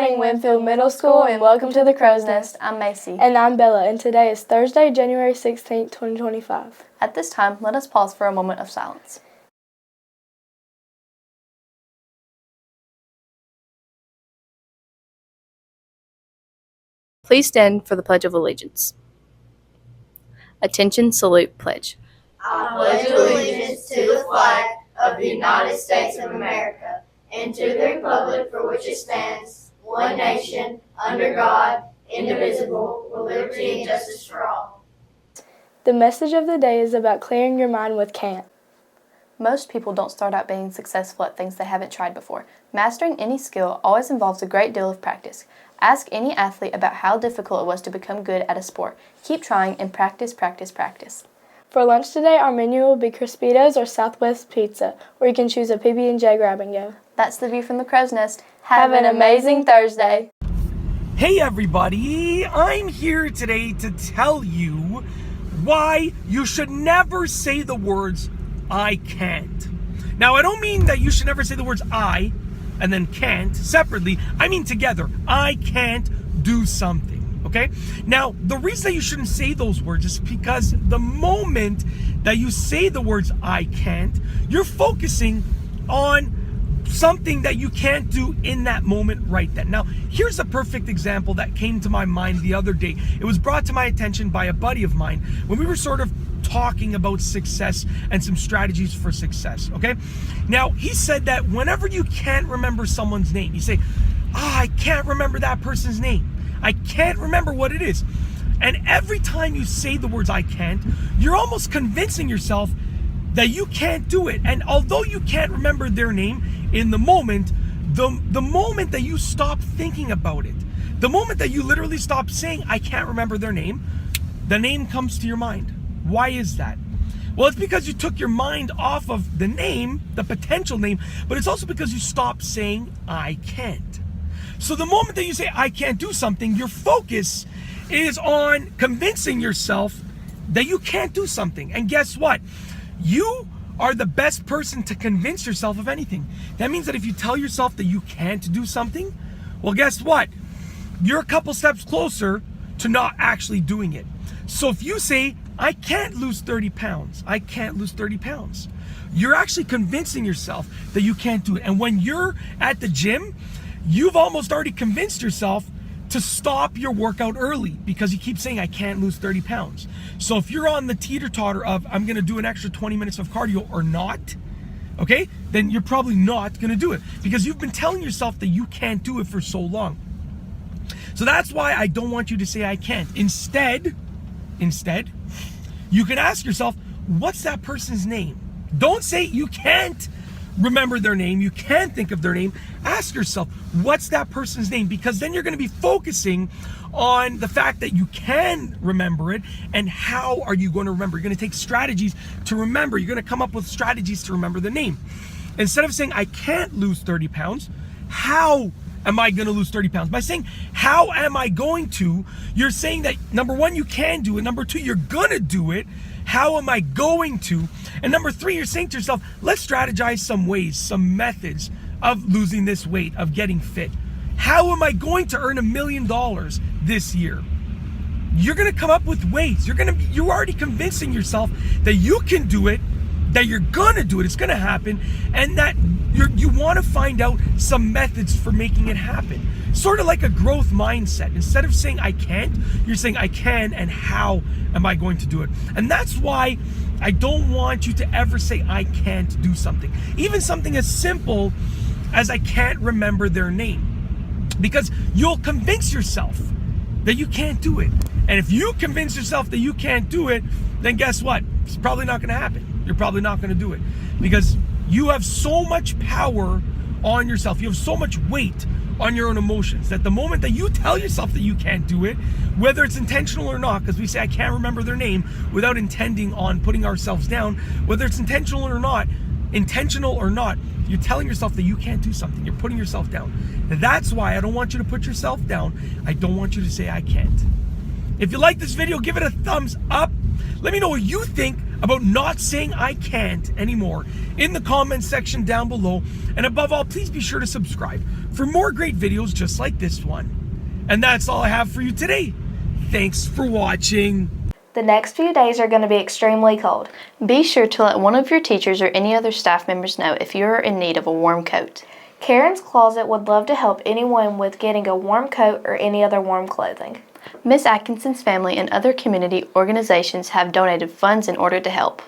morning, Winfield Middle School, and welcome to the Crow's Nest. I'm Macy. And I'm Bella, and today is Thursday, January 16th, 2025. At this time, let us pause for a moment of silence. Please stand for the Pledge of Allegiance. Attention, salute, pledge. I pledge allegiance to the flag of the United States of America and to the republic for which it stands, one nation, under God, indivisible, with liberty and justice for all. The message of the day is about clearing your mind with can't. Most people don't start out being successful at things they haven't tried before. Mastering any skill always involves a great deal of practice. Ask any athlete about how difficult it was to become good at a sport. Keep trying and practice, practice, practice. For lunch today, our menu will be Crispitos or Southwest Pizza, or you can choose a PB&J Grab and Go. That's the view from the Crow's Nest. Have an amazing Thursday. Hey everybody, I'm here today to tell you why you should never say the words, I can't. Now, I don't mean that you should never say the words I and then can't separately. I mean together. I can't do something, okay? Now, the reason that you shouldn't say those words is because the moment that you say the words I can't, you're focusing on something that you can't do in that moment right then. Now, here's a perfect example that came to my mind the other day. It was brought to my attention by a buddy of mine when we were sort of talking about success and some strategies for success, okay? Now, he said that whenever you can't remember someone's name, you say, I can't remember that person's name. I can't remember what it is. And every time you say the words I can't, you're almost convincing yourself that you can't do it. And although you can't remember their name in the moment, the moment that you stop thinking about it, the moment that you literally stop saying I can't remember their name, the name comes to your mind. Why is that? Well, it's because you took your mind off of the name, the potential name, but it's also because you stopped saying I can't. So the moment that you say I can't do something, your focus is on convincing yourself that you can't do something. And guess what? You are the best person to convince yourself of anything. That means that if you tell yourself that you can't do something, well, guess what? You're a couple steps closer to not actually doing it. So if you say, I can't lose 30 pounds, I can't lose 30 pounds, you're actually convincing yourself that you can't do it. And when you're at the gym, you've almost already convinced yourself to stop your workout early because you keep saying I can't lose 30 pounds. So if you're on the teeter-totter of I'm gonna do an extra 20 minutes of cardio or not, okay, then you're probably not gonna do it because you've been telling yourself that you can't do it for so long. So that's why I don't want you to say I can't. Instead, you can ask yourself, what's that person's name? Don't say you can't remember their name, you can't think of their name. Ask yourself, what's that person's name? Because then you're going to be focusing on the fact that you can remember it, and how are you going to remember? You're going to take strategies to remember. You're going to come up with strategies to remember the name. Instead of saying I can't lose 30 pounds, how am I going to lose 30 pounds? By saying, how am I going to, you're saying that number one, you can do it. Number two, you're going to do it. How am I going to? And number three, you're saying to yourself, let's strategize some ways, some methods of losing this weight, of getting fit. How am I going to earn $1 million this year? You're going to come up with ways. You're already convincing yourself that you can do it, that you're going to do it, it's going to happen, and that you want to find out some methods for making it happen. Sort of like a growth mindset. Instead of saying I can't, you're saying I can, and how am I going to do it? And that's why I don't want you to ever say I can't do something. Even something as simple as I can't remember their name. Because you'll convince yourself that you can't do it. And if you convince yourself that you can't do it, then guess what? It's probably not going to happen. You're probably not going to do it because you have so much power on yourself. You have so much weight on your own emotions that the moment that you tell yourself that you can't do it, whether it's intentional or not, because we say I can't remember their name without intending on putting ourselves down, whether it's intentional or not, you're telling yourself that you can't do something. You're putting yourself down. And that's why I don't want you to put yourself down. I don't want you to say I can't. If you like this video, give it a thumbs up. Let me know what you think about not saying I can't anymore in the comment section down below. And above all, please be sure to subscribe for more great videos just like this one. And that's all I have for you today. Thanks for watching. The next few days are going to be extremely cold. Be sure to let one of your teachers or any other staff members know if you are in need of a warm coat. Karen's Closet would love to help anyone with getting a warm coat or any other warm clothing. Miss Atkinson's family and other community organizations have donated funds in order to help.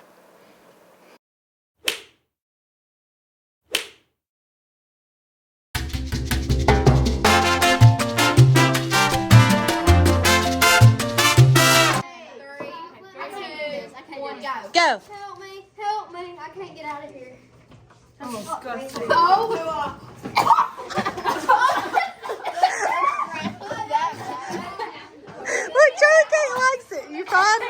Go. Help me, I can't get out of here. Look, Charlie Kate likes it. You fine?